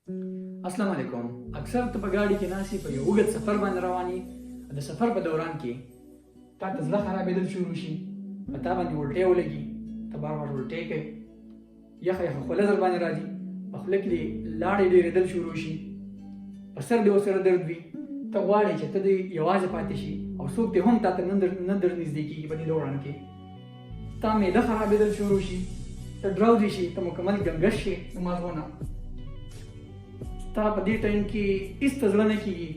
अस्सलाम वालेकुम। अक्सर ته په ګاډي کې ناسې په یو اوږد سفر باندې رواني، د سفر په دوران کې تا ته زړه خرابېدل شروع شي، په تا باندې الټۍ ولګي، ته بار بار الټۍ کوې، یخه یخه خوله در باندې راځي، په خوله کې دې لاړې ډېرېدل شروع شي، په سر دې ورسره درد وي، ته غواړې چې ته دې یوازې پاتې شي او څوک دې هم تا ته نه در نږدې کېږي په دې دوران کې، تا معده خرابېدل شروع شي، ته ډراوزي شي، ته مکمل ګنګس شي د ماغزو نه. تا په دې ټایم کې هېڅ ته زړه نه کېږي،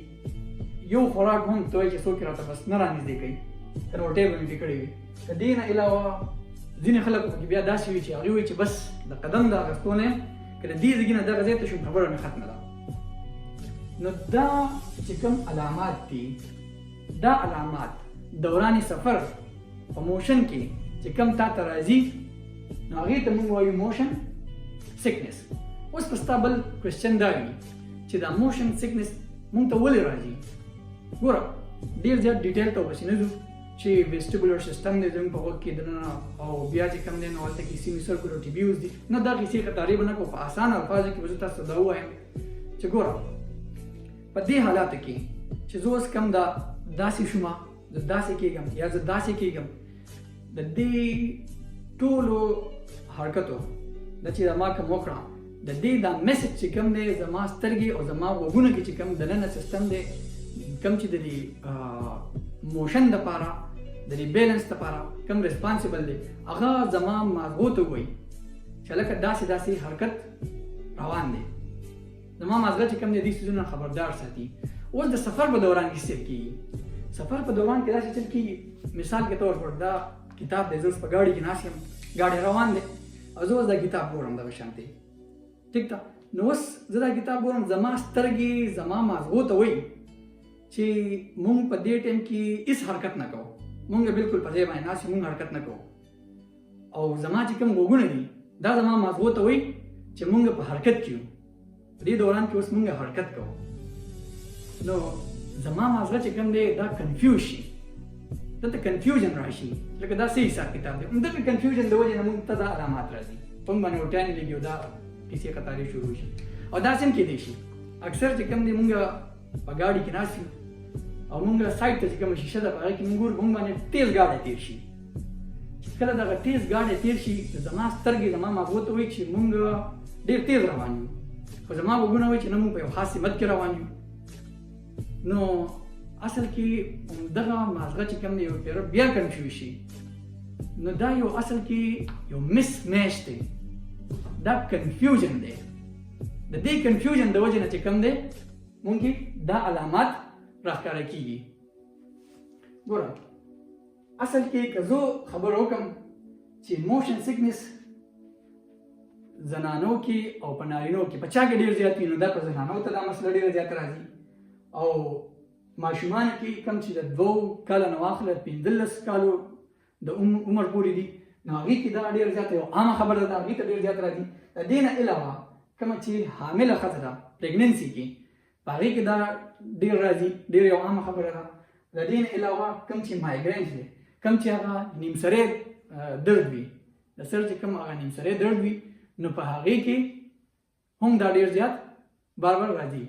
یو خوراک هم ته وایې چې څوک یې راته بس نه رانږدې کوي، ته الټۍ به مې پرې کړې وي. د دې نه علاوه ځینې خلک پکې بیا داسې وي چې هغوی وایي چې بس د قدم د اخیستو نه که د دې ځای نه دغه ځای ته شوم خبره مې ختمه ده. نو دا چې کوم علامات دي، دا علامات دوران سفر په موشن کې چې کوم تا ته راځي نو هغې ته موږ وایو موشن سیکنس. اوس په ستا بل کوېسچن دا وي چې دا موشن سیکنس موږ ته ولې راځي؟ ګوره ډېر زیات ډیټیل ته ورپسې نه ځو چې ویسټیبولر سیسټم دی زموږ په غوږ کې دننه او بیا چې کوم دی نو هلته کې سیمي سرکولر ټیبیوز دي، نه دا کیسې قطارې به نه کوو، په اسانه الفاظو کې به زه تاسو ته دا ووایم چې ګوره په دې حالاتو کې چې زه اوس کوم دا داسې شومه، زه داسې کېږم یا زه داسې کېږم، د دې ټولو حرکتو دا چې دا ما کوم وکړه د دې دا میسج چې کوم دی زما سترګې او زما غوږونه کې چې کوم دننه سیسټم دی کوم چې د دې موشن دپاره د دې بیلنس دپاره کوم ریسپانسیبل دی هغه زما ماغزو ته وایي چې هلکه داسې داسې حرکت روان دی. زما ماغزه چې کوم دی دې څیزونه خبردار ساتي. اوس د سفر په دوران کې څه کېږي؟ سفر په دوران کې داسې چل کېږي، مثال کے طور پر دا کتاب دی، زه اوس په ګاډي کې ناست یم، ګاډی روان دی او زه اوس دا کتاب ګورم دغه شانتې، ټیک ده. نو اوس زه دا کتاب ګورم، زما سترګې زما ماغزو ته وایي چې مونږ په دې ټایم کې هېڅ حرکت نه کوو، مونږ بالکل په ځای باندې ناست یو، مونږ حرکت نه کوو. او زما چې کوم غوږونه دي دا زما ماغزو ته وایي چې مونږ په حرکت کې یو، په دې دوران کې اوس مونږ حرکت کوو. نو زما ماغزه چې کوم دی دا کنفیوز شي، دلته کنفیوژن راشي لکه دا څه حساب کتاب دی. همدغه کنفیوژن د وجې نه مونږ ته دا علامات راځي، په موږ باندې الټیانې لګي او دا کیسې قطارې شروع شي. او داسې هم کېدی شي اکثر چې کوم دی مونږ په ګاډي کې ناست یو او مونږ سایډ ته چې کومه شیشه ده په هغې کې مونږ ګورو مونږ باندې تیز ګاډی تېر شي. چې کله دغه تیز ګاډی تېر شي زما سترګې زما ماغزو ته وایي چې مونږ ډېر تیز روان یو، خو زما غوږونه وایي چې نه مونږ په یو خاص سمت کې روان یو. نو اصل کې دغه ماغزه چې کوم دی یو پیره بیا کنفیوز شي. نو دا یو اصل کې یو مس میچ دی، دا کنفیوژن دی. د دې کنفیوژن د وجې نه چې کوم دی مونږ دا علامات راښکاره کېږي. ګوره اصل کې که زه خبر وکړم چې موشن سیکنس زنانو کې او په نارینو کې په چا کې ډېر زیات وي نو دا په زنانو ته دا مسله ډېره زیاته راځي، او ماشومانو کې کوم چې د 2 کاله نه واخله 15 کالو د عمر پورې دي نو هغې کې دا ډېر زیاته یو عامه خبره ده، هغې ته ډېر زیات راځي. د دې نه علاوه کومه چې حامله ښځه ده پریګننسي کې په هغې کې دا ډېر راځي، ډېر یو عامه خبره ده. د دې نه علاوه کوم چې مایګرینز دی، کوم چې هغه نیمسری درد وي، د سر چې کوم هغه نیمسری درد وي نو په هغې کې هم دا ډېر زیات بار بار راځي.